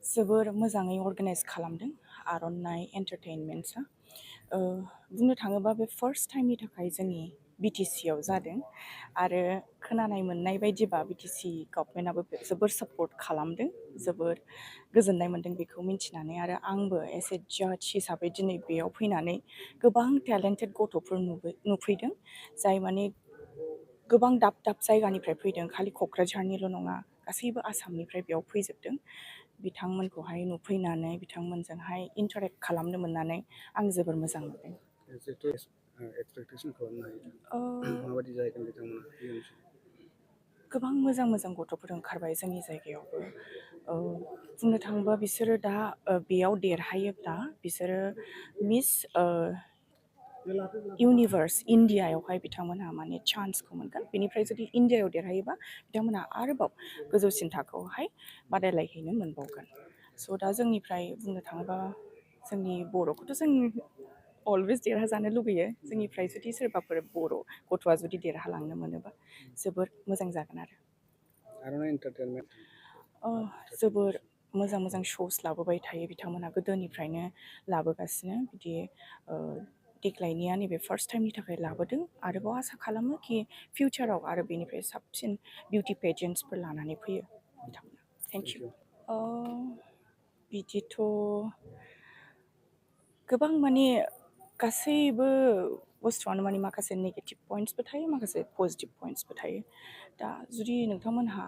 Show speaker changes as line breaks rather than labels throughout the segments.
जोबोर मोजाङै अर्गानाइज खालामदों आर'नाइ एन्टारटेनमेन्ट्सआ बुंनो थाङोबा बे फार्स्ट टाइमनि थाखाय जोंनि बिटिसिआव जादों आरो खोनानाय मोननाय बायदिबा बिटिसि गभर्नमेन्टआबो जोबोर सापर्ट खालामदों जोबोर गोजोननाय मोन्दों बेखौ मिन्थिनानै आरो आंबो एज ए जाज हिसाबै दिनै बेयाव फैनानै गोबां टेलेन्टेड गथ'फोर नुफैदों जाय माने गोबां दाब दाब जायगानिफ्राय फैदों खालि क'क्राझारनिल' नङा गासैबो आसामनिफ्राय बेयाव फैजोबदों बिथांमोनखौहाय नुफैनानै बिथांमोनजोंहाय इन्टारेक्ट खालामनो मोननानै आं जोबोर मोजां मोनदों
माबायदि जाहैगोन बिथांमोना
गोबां मोजां मोजां गथ'फोर ओंखारबाय जोंनि जायगायावबो बुंनो थाङोबा बिसोरो दा बेयाव देरहायोब्ला बिसोरो मिस इउनिभार्स इन्डियायावहाय बिथांमोनहा माने चान्सखौ मोनगोन बेनिफ्राय जुदि इन्डियायाव देरहायोबा बिथांमोनहा आरोबाव गोजौसिन थाखोआवहाय बादायलायहैनो मोनबावगोन स' दा जोंनिफ्राय बुंनो थाङोबा जोंनि बर'खौथ' जों अलवेज देरहाजानो लुगैयो जोंनिफ्राय जुदि सोरबाफोर बर' गथ'आ जुदि देरहालांनो मोनोबा जोबोर मोजां जागोन आरो
आर'नाइ एन्टारटेनमेन्ट
जोबोर मोजां मोजां श'स लाबोबाय थायो बिथांमोनहा गोदोनिफ्रायनो लाबोगासिनो बिदि देग्लायनिया नैबे फार्स्ट टाइमनि थाखाय लाबोदों आरोबाव आसा खालामो कि फिउचाराव आरो बेनिफ्राय साबसिन बिउटि पेजेन्ट्सफोर लानानै फैयो बिथांमोना थेंक इउ बिदिथ' गोबां माने गासैबो बुस्थुआनो माने माखासे नेगेटिभ पइन्ट्सबो थायो माखासे पजिटिभ पइन्ट्सबो थायो दा जुदि नोंथांमोनहा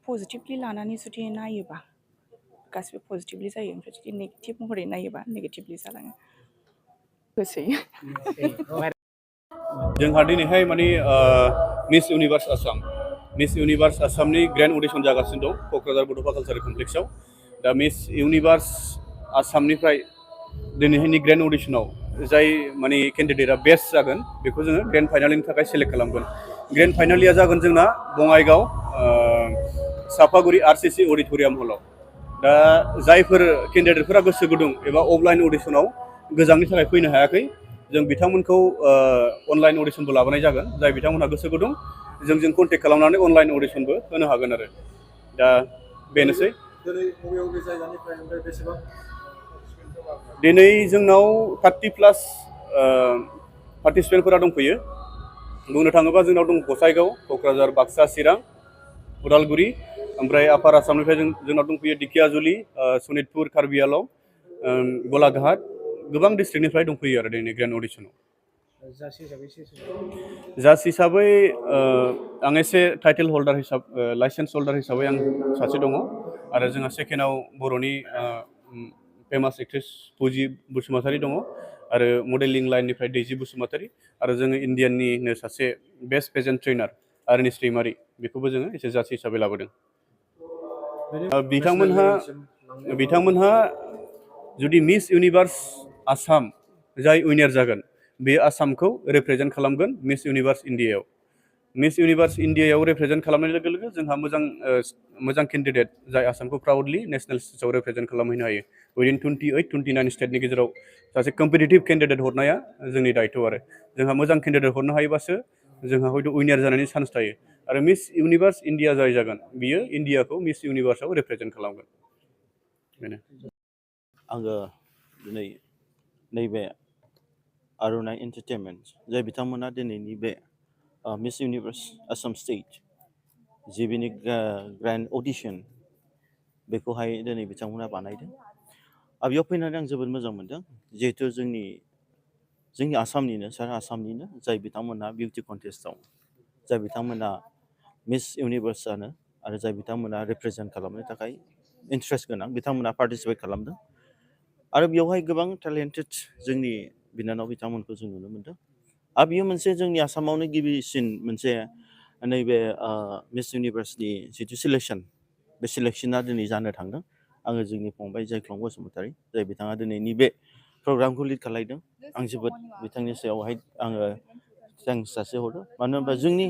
पजिटिभलि लानानै जुदि नायोबा गासिबो पजिटिभलि जायो ओमफ्राय जुदि नेगेटिभ महरै नायोबा नेगेटिभलि जालाङो
जोंहा दिनैहाय माने मिस इउनिभार्स आसामनि ग्रेन्ड अडिशन जागासिनो दं क'क्राझार बड'फा कालचारेल कमप्लेक्सआव दा मिस इउनिभार्स आसामनिफ्राय दिनैहायनि ग्रेन्ड अडिशनाव जाय माने केन्डिडेटआ बेस्ट जागोन बेखौ जोङो ग्रेन्ड फाइनालनि थाखाय सेलेक्ट खालामगोन ग्रेन्ड फाइनालिया जागोन जोंना बङाइगाव सापागुरि आरसिसि अडिट'रियाम हलाव दा जायफोर केन्डिडेटफोरा गोसो गुदुं एबा अफलाइन अडिशनाव गोजाननि थाखाय फैनो हायाखै जों बिथांमोनखौ अनलाइन अडिशनबो लाबोनाय जागोन जाय बिथांमोनहा गोसो गुदुं जोंजों कन्टेक्ट खालामनानै अनलाइन अडिशनबो होनो हागोन आरो दा बेनोसै दिनै जोंनाव 30+ पार्टिसिपेन्टफोरा दंफैयो बुंनो थाङोबा जोंनाव दं गसाइगाव क'क्राझार बाक्सा चिरां उदालगुरि ओमफ्राय आपार आसामनिफ्राय जोंनाव दंफैयो दिखियाजुलि सनितपुर कार्बि आलं गलाघाट गोबां डिस्ट्रिक्टनिफ्राय दंफैयो आरो दिनै ग्रेन्ड अडिशनाव जाज हिसाबै आं एसे टाइटेल हल्डार लाइसेन्स हल्डार हिसाबै आं सासे दङ आरो जोंहा सेकेन्डआव बर'नि फेमास एक्ट्रेस फुजि बसुमतारी दङ आरो मडेलिं लाइननिफ्राय दैजि बसुमतारी आरो जोङो इण्डियाननिनो सासे बेस्ट पेजेन्ट ट्रेनार आरनिस दैमारि बेखौबो जोङो एसे जाज हिसाबै लाबोदों बिथांमोनहा जुदि मिस इउनिभार्स आसाम जाय उइनार जागोन बे आसामखौ रिप्रेजेन्ट खालामगोन मिस इउनिभार्स इण्डियायाव मिस इउनिभार्स इण्डियायाव रिप्रेजेन्ट खालामनाय लोगो लोगो जोंहा मोजां केन्डिडेट जाय आसामखौ प्राउडलि नेसनेल स्टेजाव रिप्रेजेन्ट खालामहैनो हायो उइदिन 28-29 स्टेटनि गेजेराव सासे कम्पिटिटिभ केन्डिडेट हरनाया जोंनि दायथ' आरो जोंहा मोजां केन्डिडेट हरनो हायोबासो जोंहा हयथ' उइनार जानायनि चान्स थायो आरो मिस इउनिभार्स इण्डिया जाय जागोन बियो इण्डियाखौ मिस इउनिभार्सआव रिप्रेजेन्ट खालामगोन बेनो
आङो दिनै नैबे आर'नाइ एन्टारटेनमेन्ट जाय बिथांमोना दिनैनि बे मिस इउनिभार्स आसाम स्टेट जि बिनि ग्रेन्ड अडिशन बेखौहाय दिनै बिथांमोना बानायदों बेयाव फैनानै आं जोबोद मोजां मोनदों जिहेथु जोंनि आसामनिनो सारा आसामनिनो जाय बिथांमोना बिउटि कन्टेस्टआव जाय बिथांमोना मिस इउनिभार्स जानो आरो जाय बिथांमोना रिप्रेजेन्ट खालामनो थाखाय इन्ट्रेस्ट गोनां बिथांमोना पार्टिसिपेट खालामदों आरो बेवहाय गोबां टेलेन्टेड जोंनि बिनानाव बिथांमोनखौ जों नुनो मोनदों आरो बेयो मोनसे जोंनि आसामावनो गिबिसिन मोनसे नैबे मिस इउनिभार्सनि जिथु सिलेक्सन बे सिलेक्सना दिनै जानो थांदों आङो जोंनि फंबाय जायख्लं बसुमतारी जाय बिथाङा दिनैनि बे प्रग्रामखौ लिड खालामदों आं जोबोद बिथांनि सायावहाय आङो थेंक्स जासिहरदों मानो होनबा जोंनि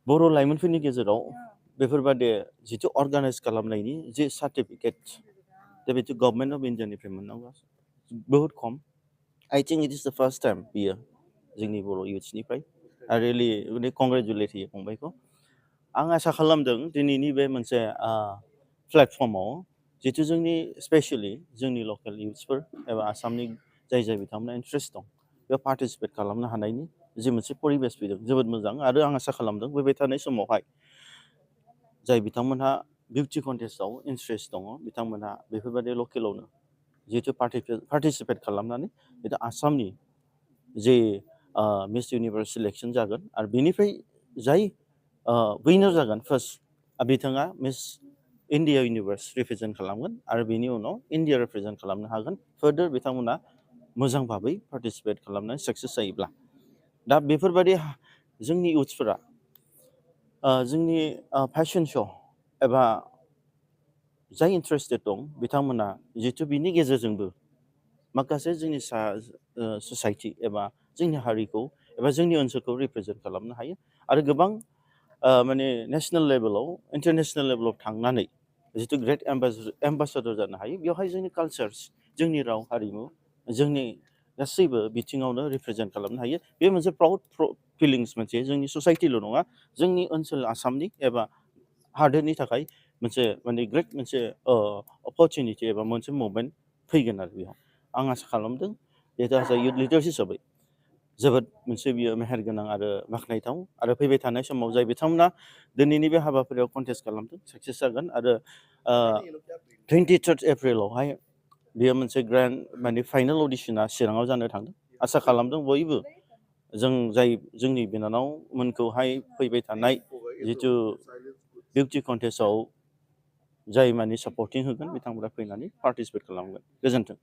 बर' लाइमोनफोरनि गेजेराव बेफोरबादि जिथु अर्गानाइज खालामनायनि जे सार्टिफिकेट दा बेथ' गभर्नमेन्ट अफ इन्डियानिफ्राय मोननांगौ बहुद खम आई थिंक इट इज द फार्स्ट टाइम बियो जोंनि बर' इउथ्सनिफ्राय आरो रियेलि कंग्रेचुलेट होयो फंबायखौ आं आसा खालामदों दिनैनि बे मोनसे प्लेटफर्माव जितु जोंनि स्पेसियेलि जोंनि लकेल इउथ्सफोर एबा आसामनि जाय बिथांमोना इन्ट्रेस्ट दं बेयाव पार्टिसिपेट खालामनो हानायनि जि मोनसे परिबेस फैदों जोबोद मोजां आरो आं आसा खालामदों फैबाय थानाय समावहाय जाय बिथांमोनहा बिउटि कन्टेस्टआव इन्ट्रेस्ट दङ बिथांमोनहा बेफोरबायदि लकेलावनो जिहेतु पार्टिसिपेट खालामनानै जितु आसामनि जे मिस इउनिभार्स सिलेक्सन जागोन आरो बेनिफ्राय जाय उइनार जागोन फार्स्ट बिथाङा मिस इन्डिया इउनिभार्स रिप्रेजेन्ट खालामगोन आरो बेनि उनाव इन्डिया रिप्रेजेन्ट खालामनो हागोन फार्दार बिथांमोना मोजां भाबै पार्टिसिपेट खालामनानै साक्सेस जायोब्ला दा बेफोरबायदि जोंनि इउथ्सफोरा जोंनि फेशन श' एबा जाय इन्ट्रेस्टेड दं बिथांमोना जितु बिनि गेजेरजोंबो माखासे जोंनि ससाइटि एबा जोंनि हारिखौ एबा जोंनि ओनसोलखौ रिप्रेजेन्ट खालामनो हायो आरो गोबां माने नेसनेल लेभेलाव इन्टारनेसनेल लेभेलाव थांनानै जितु ग्रेट एम्बासाडर जानो हायो बेवहाय जोंनि कालचार्स जोंनि राव हारिमु जोंनि गासैबो बिथिङावनो रिप्रेजेन्ट खालामनो हायो बे मोनसे प्राउड फिलिंस मोनसे जोंनि ससाइटिल' नङा जोंनि ओनसोल आसामनि एबा हादोरनि थाखाय मोनसे माने ग्रेट मोनसे अपरचुनिटि एबा मोनसे मुभमेन्ट फैगोन आरो बेयाव आं आसा खालामदों जिहेतु आसा इउथ लिडार्स हिसाबै जोबोद मोनसे बियो मेहेरगोनां आरो बाख्नायथाव आरो फैबाय थानाय समाव जाय बिथांमोना दिनैनि बे हाबाफारियाव कन्टेस्ट खालामदों साक्सेस जागोन आरो 23 एप्रिलावहाय बेयो मोनसे ग्रेन्ड माने फाइनेल अडिशना चिराङाव जानो थांदों आसा खालामदों बयबो जों जाय जोंनि बिनानावमोनखौहाय फैबाय थानाय जितु बिउटि कन्टेस्टआव जाय माने सापर्टिं होगोन बिथांमोना फैनानै पार्टिसिपेट खालामगोन गोजोन्थों